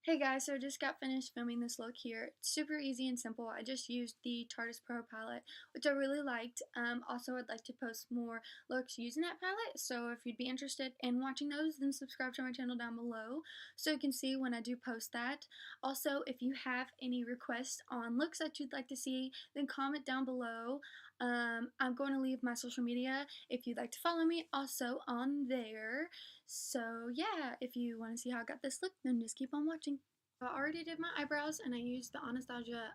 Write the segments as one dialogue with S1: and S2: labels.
S1: Hey guys, so I just got finished filming this look here. It's super easy and simple. I just used the Tartiest Pro palette, which I really liked. Also, I'd like to post more looks using that palette, so if you'd be interested in watching those, then subscribe to my channel down below so you can see when I do post that. Also, if you have any requests on looks that you'd like to see, then comment down below. I'm going to leave my social media if you'd like to follow me also on there. So yeah, if you want to see how I got this look, then just keep on watching. I already did my eyebrows and I used the Anastasia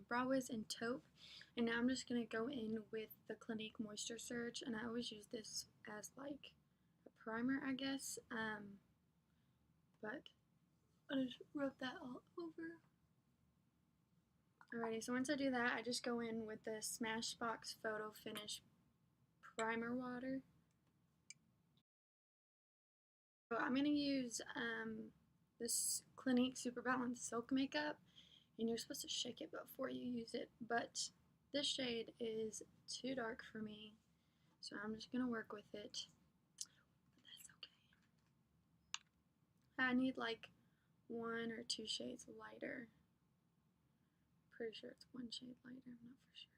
S1: Brow Wiz and Taupe, and now I'm just going to go in with the Clinique Moisture Surge, and I always use this as like a primer, I guess, but I just rub that all over. Alrighty, so once I do that, I just go in with the Smashbox Photo Finish Primer Water. So I'm going to use this Clinique Super Balanced Silk Makeup, and you're supposed to shake it before you use it, but this shade is too dark for me, so I'm just going to work with it, but that's okay. I need like 1 or 2 shades lighter. Pretty sure it's 1 shade lighter, I'm not for sure.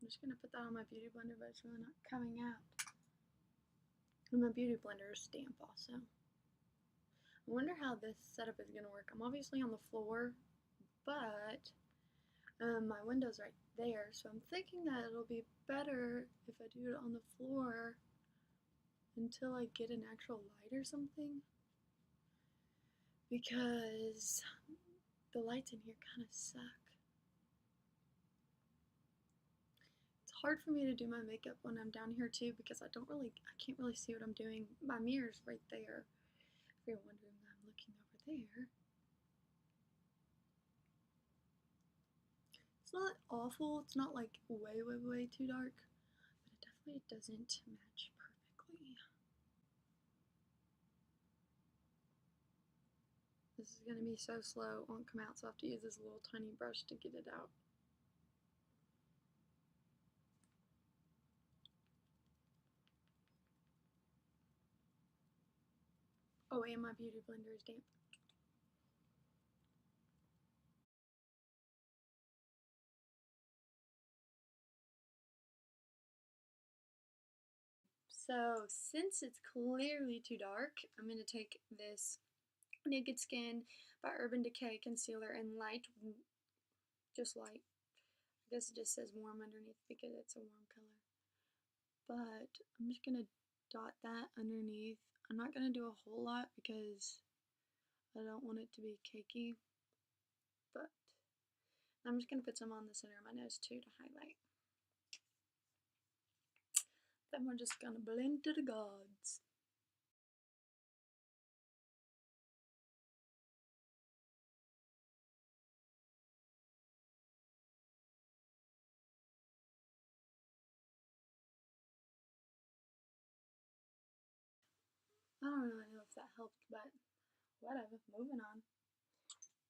S1: I'm just going to put that on my beauty blender, but it's really not coming out. And my beauty blender is damp also. I wonder how this setup is going to work. I'm obviously on the floor, but my window's right there, so I'm thinking that it'll be better if I do it on the floor until I get an actual light or something, because the lights in here kind of suck. It's hard for me to do my makeup when I'm down here too, because I can't really see what I'm doing. My mirror's right there, if you're wondering why I'm looking over there. It's not awful, it's not like way too dark, but it definitely doesn't match perfectly. This is going to be so slow, it won't come out, so I have to use this little tiny brush to get it out. Oh, and my beauty blender is damp. So, since it's clearly too dark, I'm going to take this Naked Skin by Urban Decay concealer in light, just light. I guess it just says warm underneath because it's a warm color. But I'm just going to dot that underneath. I'm not going to do a whole lot because I don't want it to be cakey. But I'm just going to put some on the center of my nose too to highlight. Then we're just going to blend to the gods. I don't really know if that helped, but whatever, moving on.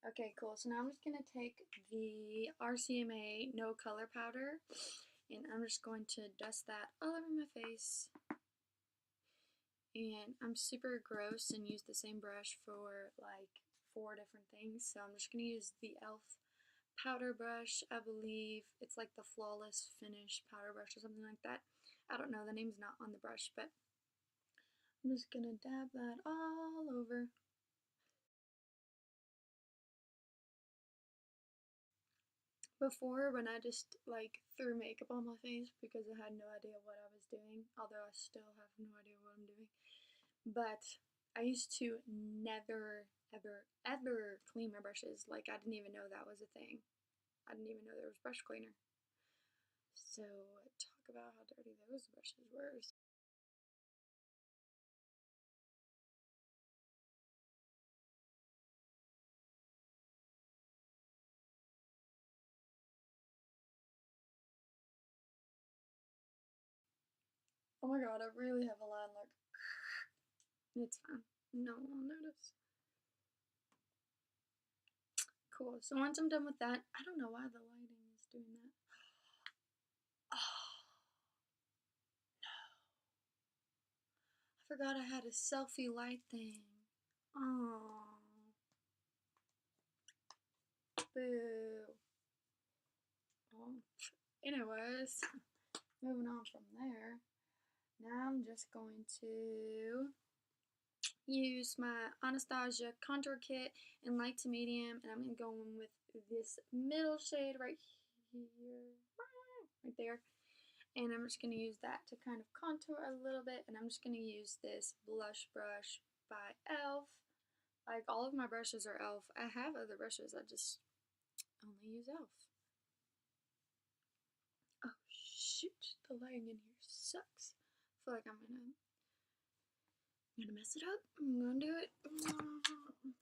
S1: Okay, cool. So now I'm just going to take the RCMA No Color Powder, and I'm just going to dust that all over my face. And I'm super gross and use the same brush for like 4 different things, so I'm just going to use the e.l.f. powder brush. I believe it's like the Flawless Finish powder brush or something like that. I don't know, the name's not on the brush, but I'm just going to dab that all over. Before, when I just like threw makeup on my face because I had no idea what I was doing, although I still have no idea what I'm doing, but I used to never, ever clean my brushes. Like, I didn't even know that was a thing. I didn't even know there was brush cleaner. So, talk about how dirty those brushes were. Oh my god, I really have a line look. It's fine. No one will notice. Cool. So once I'm done with that, I don't know why the lighting is doing that. Oh, I forgot I had a selfie light thing. Oh, boo. Anyways, moving on from there. Now I'm just going to use my Anastasia contour kit in light to medium, and I'm going to go in with this middle shade right here, right there. And I'm just going to use that to kind of contour a little bit, and I'm just going to use this blush brush by e.l.f. Like, all of my brushes are e.l.f. I have other brushes, I just only use e.l.f. Oh shoot, the lighting in here sucks. I feel like I'm gonna mess it up. I'm gonna do it.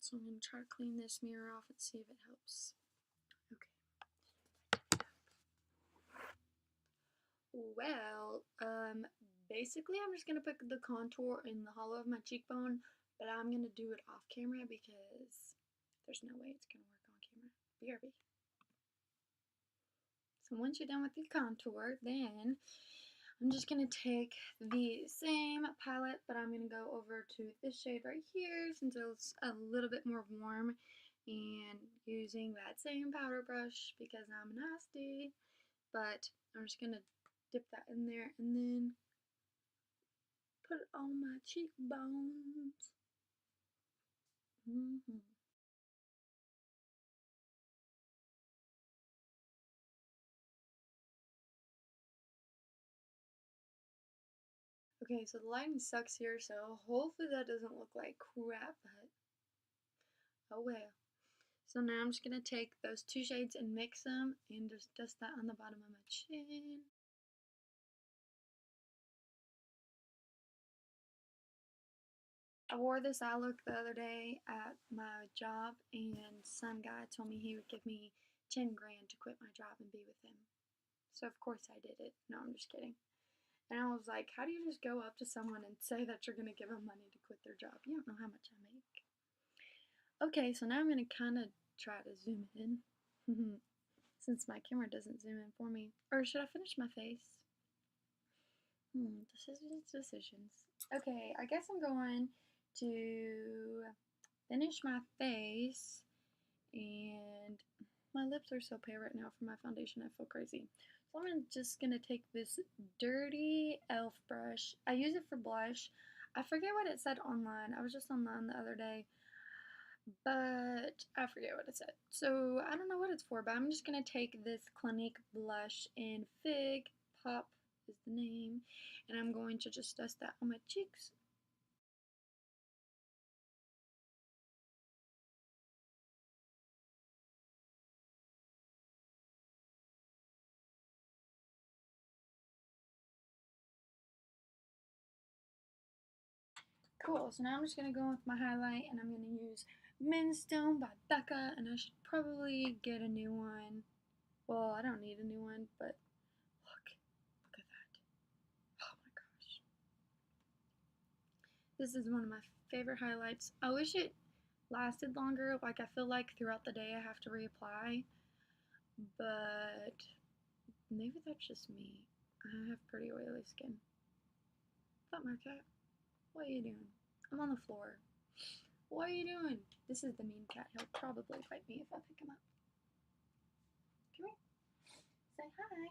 S1: So I'm gonna try to clean this mirror off and see if it helps. Okay. Well, basically I'm just gonna put the contour in the hollow of my cheekbone, but I'm gonna do it off camera because there's no way it's gonna work on camera. BRB. So once you're done with the contour, then I'm just going to take the same palette, but I'm going to go over to this shade right here since it's a little bit more warm, and using that same powder brush because I'm nasty, but I'm just going to dip that in there and then put it on my cheekbones. Okay, so the lighting sucks here, so hopefully that doesn't look like crap, but oh well. So now I'm just going to take those two shades and mix them and just dust that on the bottom of my chin. I wore this eye look the other day at my job, and some guy told me he would give me 10 grand to quit my job and be with him. So of course I did it. No, I'm just kidding. And I was like, how do you just go up to someone and say that you're going to give them money to quit their job? You don't know how much I make. Okay, so now I'm going to kind of try to zoom in. Since my camera doesn't zoom in for me. Or should I finish my face? Decisions. Okay, I guess I'm going to finish my face, and my lips are so pale right now from my foundation, I feel crazy. So I'm just gonna take this dirty e.l.f. brush. I use it for blush. I forget what it said online. I was just online the other day, but I forget what it said. So I don't know what it's for, but I'm just gonna take this Clinique blush in Fig Pop is the name, and I'm going to just dust that on my cheeks. Cool, so now I'm just gonna go with my highlight, and I'm gonna use Moonstone by Becca, and I should probably get a new one. Well, I don't need a new one, but look at that. Oh my gosh. This is one of my favorite highlights. I wish it lasted longer. Like, I feel like throughout the day I have to reapply, but maybe that's just me. I have pretty oily skin. What's up, my cat? What are you doing? I'm on the floor. What are you doing? This is the mean cat. He'll probably bite me if I pick him up. Come here. Say hi.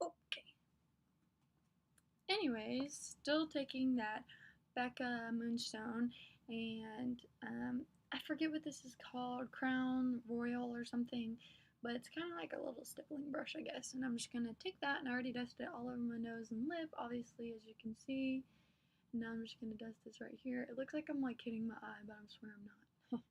S1: Oh, okay. Anyways, still taking that Becca Moonstone, and I forget what this is called, Crown Royal or something, but it's kind of like a little stippling brush, I guess. And I'm just gonna take that, and I already dusted it all over my nose and lip, obviously, as you can see. Now I'm just gonna dust this right here. It looks like I'm like hitting my eye, but I swear I'm not.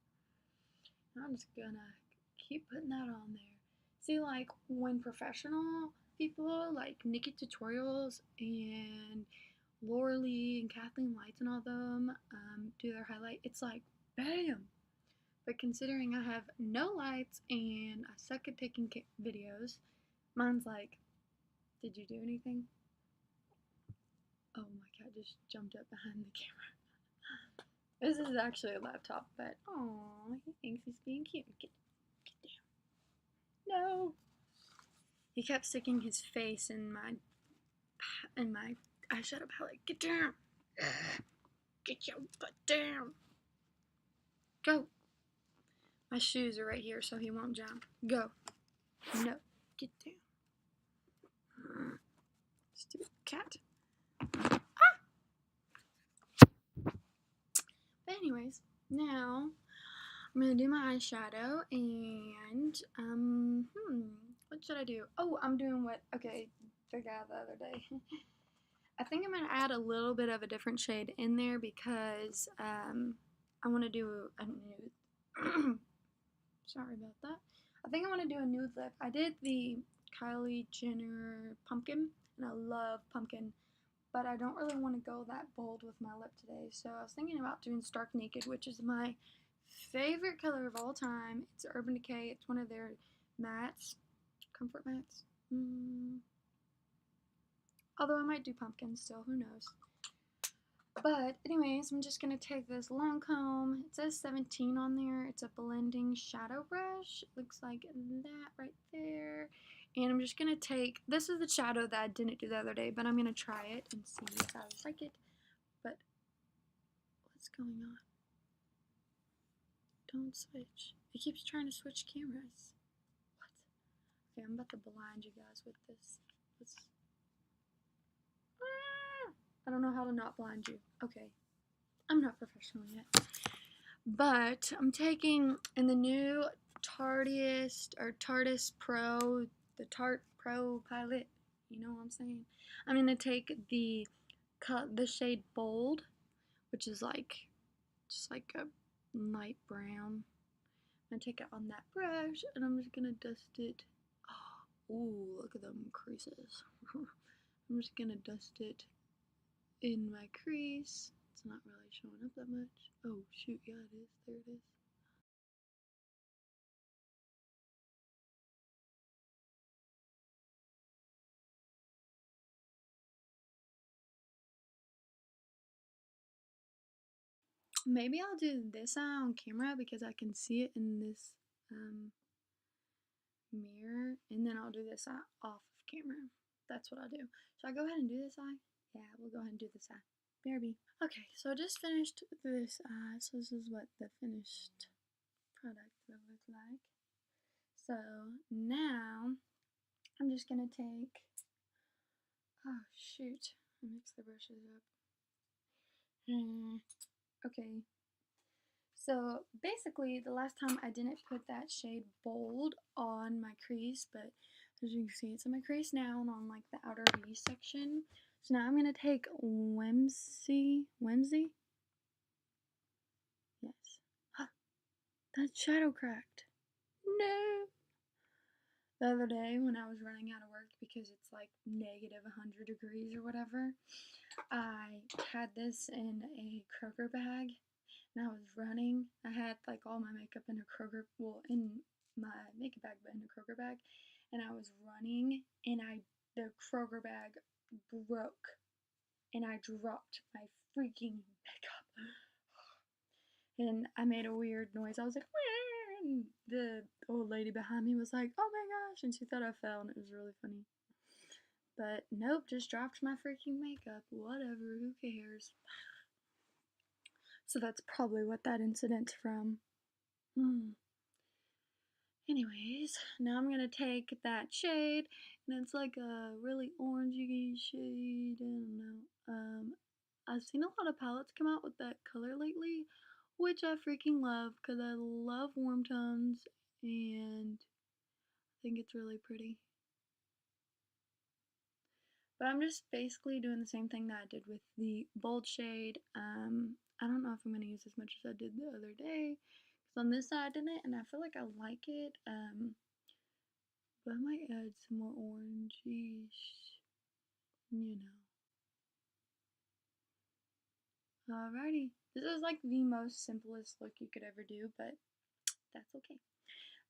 S1: I'm just gonna keep putting that on there. See, like when professional people like Nikki Tutorials and Laura Lee and Kathleen Lights and all them do their highlight, it's like bam. But considering I have no lights and I suck at taking videos, mine's like, did you do anything? Oh, my cat just jumped up behind the camera. This is actually a laptop, but oh, he thinks he's being cute. Get down. No. He kept sticking his face in my eyeshadow palette. Get down. Get your butt down. Go. My shoes are right here so he won't jump. Go. No. Get down. Stupid cat. Ah! But anyways, now I'm gonna do my eyeshadow and what should I do? Oh, I'm doing what figured out the other day. I think I'm gonna add a little bit of a different shade in there because I wanna do a nude. Sorry about that. I think I want to do a nude lip. I did the Kylie Jenner pumpkin, and I love pumpkin, but I don't really want to go that bold with my lip today. So I was thinking about doing Stark Naked, which is my favorite color of all time. It's Urban Decay. It's one of their mattes, comfort mattes. Although I might do pumpkin still, who knows. But anyways, I'm just going to take this long comb. It says 17 on there. It's a blending shadow brush. It looks like that right there. And I'm just going to take, this is the shadow that I didn't do the other day, but I'm going to try it and see if I like it. But what's going on? Don't switch. It keeps trying to switch cameras. What? Okay, I'm about to blind you guys with this. I don't know how to not blind you. Okay. I'm not professional yet. But I'm taking in the new Tartiest or Tartiest Pro, the Tarte Pro Pilot. You know what I'm saying? I'm gonna take the shade Bold, which is like just like a light brown. I'm gonna take it on that brush and I'm just gonna dust it. Oh, ooh, look at them creases. I'm just gonna dust it in my crease. It's not really showing up that much. Oh shoot, yeah it is. There it is. Maybe I'll do this eye on camera because I can see it in this mirror, and then I'll do this eye off of camera. That's what I'll do. Should I go ahead and do this eye? Yeah, we'll go ahead and do this eye. BRB. Okay, so I just finished this eye, so this is what the finished product will look like. So now I'm just gonna take, oh shoot, I mixed the brushes up. Okay, so basically the last time I didn't put that shade Bold on my crease, but as you can see it's in my crease now and on like the outer V section. So now I'm going to take Whimsy, yes, that shadow cracked, no. The other day when I was running out of work because it's like negative 100 degrees or whatever, I had this in a Kroger bag and I was running. I had like all my makeup in a Kroger, well, in my makeup bag, but in a Kroger bag, and I was running, and the Kroger bag broke, and I dropped my freaking makeup, and I made a weird noise. I was like, "Wah!" And the old lady behind me was like, "Oh my gosh!" and she thought I fell, and it was really funny. But nope, just dropped my freaking makeup. Whatever, who cares? So that's probably what that incident's from. Anyways, now I'm gonna take that shade, and it's like a really orangey shade. I don't know. I've seen a lot of palettes come out with that color lately, which I freaking love because I love warm tones, and I think it's really pretty. But I'm just basically doing the same thing that I did with the bold shade. I don't know if I'm gonna use as much as I did the other day. On this side I didn't, and I feel like I like it. But I might add some more orange-ish, you know. Alrighty. This is like the most simplest look you could ever do, but that's okay.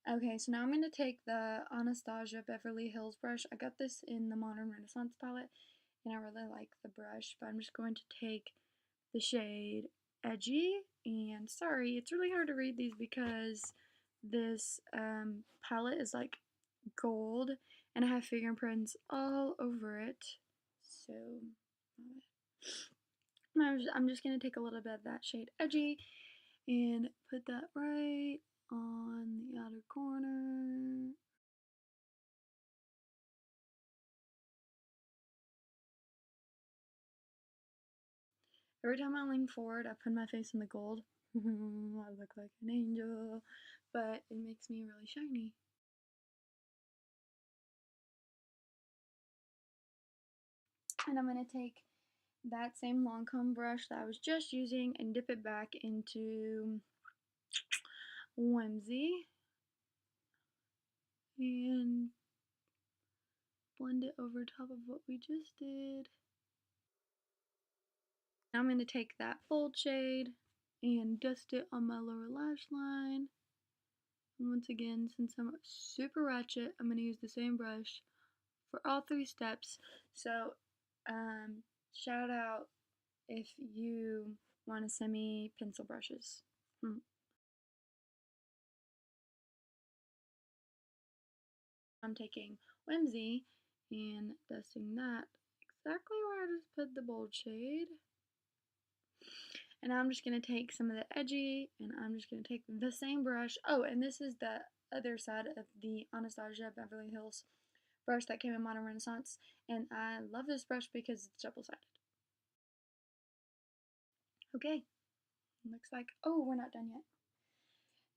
S1: Okay, so now I'm going to take the Anastasia Beverly Hills brush. I got this in the Modern Renaissance palette, and I really like the brush, but I'm just going to take the shade Edgy, and sorry, it's really hard to read these because this palette is like gold, and I have fingerprints all over it. So I'm just going to take a little bit of that shade Edgy and put that right on the outer corner. Every time I lean forward, I put my face in the gold. I look like an angel, but it makes me really shiny. And I'm going to take that same long comb brush that I was just using and dip it back into Whimsy and blend it over top of what we just did. Now I'm going to take that bold shade and dust it on my lower lash line. And once again, since I'm super ratchet, I'm going to use the same brush for all 3 steps. So, shout out if you want to send me pencil brushes. I'm taking Whimsy and dusting that exactly where I just put the bold shade. And I'm just going to take some of the Edgy, and I'm just going to take the same brush. Oh, and this is the other side of the Anastasia Beverly Hills brush that came in Modern Renaissance. And I love this brush because it's double-sided. Okay, looks like, oh, we're not done yet.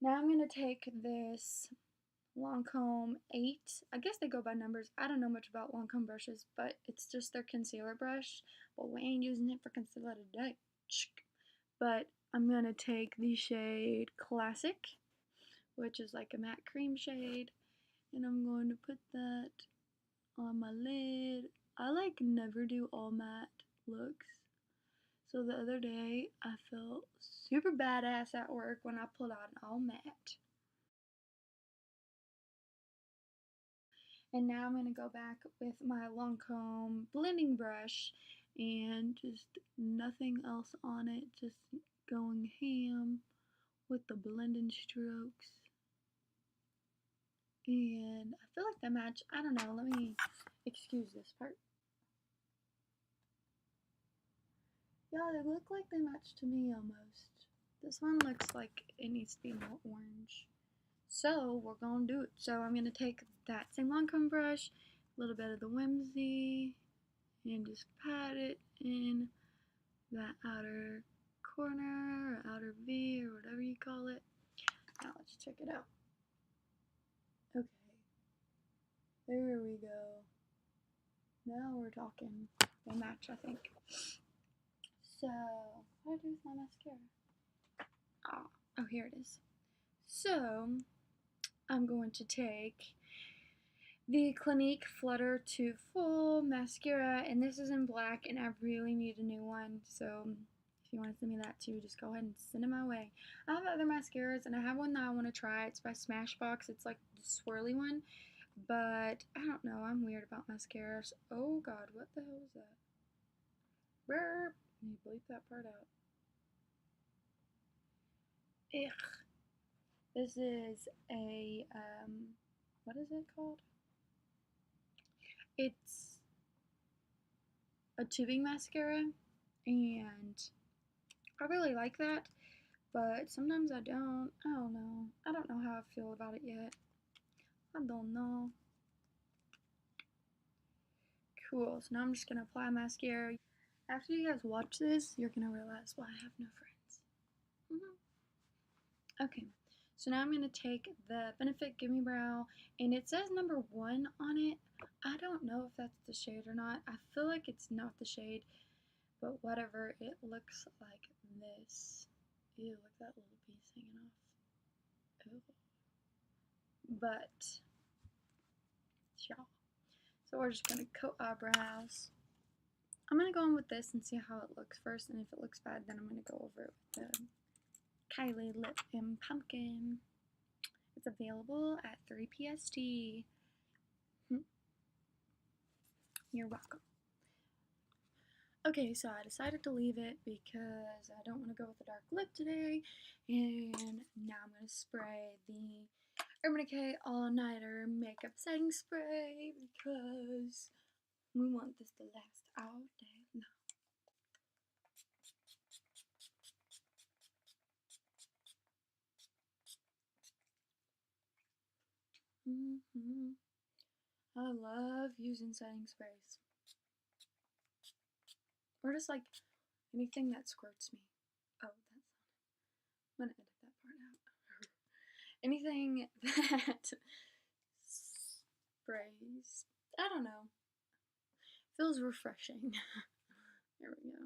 S1: Now I'm going to take this Lancome 8. I guess they go by numbers. I don't know much about Lancome brushes, but it's just their concealer brush. But we ain't using it for concealer today. But I'm going to take the shade Classic, which is like a matte cream shade, and I'm going to put that on my lid. I like never do all matte looks. So the other day, I felt super badass at work when I pulled out an all matte. And now I'm going to go back with my Lancome blending brush and just nothing else on it, just going ham with the blending strokes. And I feel like they match. I don't know. Let me excuse this part. Yeah, they look like they match to me almost. This one looks like it needs to be more orange. So we're going to do it. So I'm going to take that same Lancome brush, a little bit of the Whimsy, and just pat it in that outer corner or outer V or whatever you call it. Now let's check it out. Okay. There we go. Now we're talking. They match, I think. So, what do I do with my mascara? Oh, here it is. So, I'm going to take the Clinique Flutter 2 Full Mascara, and this is in black, and I really need a new one, so if you want to send me that too, just go ahead and send it my way. I have other mascaras, and I have one that I want to try. It's by Smashbox. It's like the swirly one, but I don't know. I'm weird about mascaras. Oh, God, what the hell was that? Burp. Let me bleep that part out. Ugh. This is a, what is it called? It's a tubing mascara, and I really like that, but sometimes I don't. I don't know. I don't know how I feel about it yet. I don't know. Cool, so now I'm just gonna apply mascara. After you guys watch this, you're gonna realize why I have no friends. Okay, so now I'm gonna take the Benefit Gimme Brow, and it says number 1 on it. I don't know if that's the shade or not. I feel like it's not the shade, but whatever. It looks like this. Ew, look at that little piece hanging off. Ew. But, yeah. So we're just gonna coat eyebrows. I'm gonna go in with this and see how it looks first, and if it looks bad, then I'm gonna go over it with the Kylie Lip and Pumpkin. It's available at 3 PST. You're welcome. Okay, so I decided to leave it because I don't want to go with a dark lip today, and now I'm going to spray the Urban Decay All Nighter Makeup Setting Spray because we want this to last all day long. I love using setting sprays. Or just like anything that squirts me. Oh, I'm gonna edit that part out. Anything that sprays. I don't know. Feels refreshing. There we go.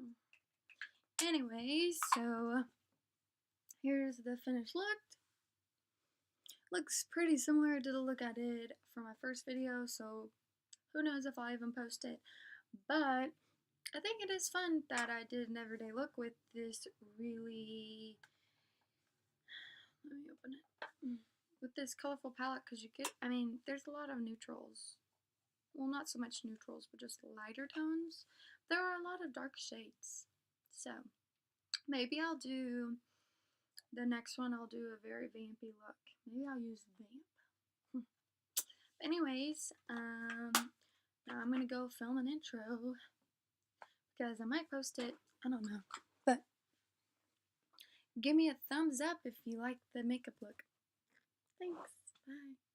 S1: Anyways, so here's the finished look. Looks pretty similar to the look I did for my first video, so who knows if I'll even post it. But I think it is fun that I did an everyday look with this really, let me open it, with this colorful palette, because you get, I mean, there's a lot of neutrals. Well, not so much neutrals, but just lighter tones. There are a lot of dark shades. So, maybe I'll do, the next one I'll do a very vampy look. Maybe I'll use vamp. Anyways, now I'm gonna go film an intro, because I might post it, I don't know. But, give me a thumbs up if you like the makeup look. Thanks, bye.